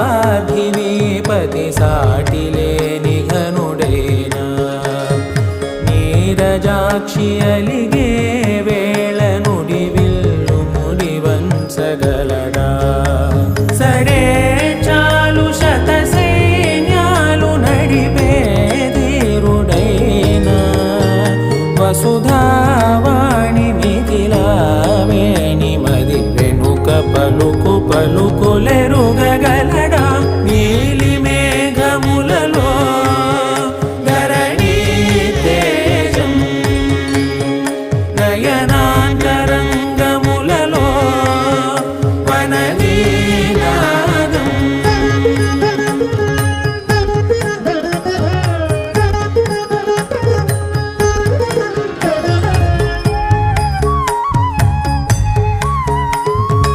పార్థివీపతి సాటిలేని ఘనుడేనా నీరజాక్షి అలిగే వేళ నుడి విల్లు ముడి వంచగలడా సడే చాలు శత సైన్యాలు నడిపే ధీరుడైనా వసుధావాణి మిథిలావేణి మది వెనుక పలుకు పలుకులే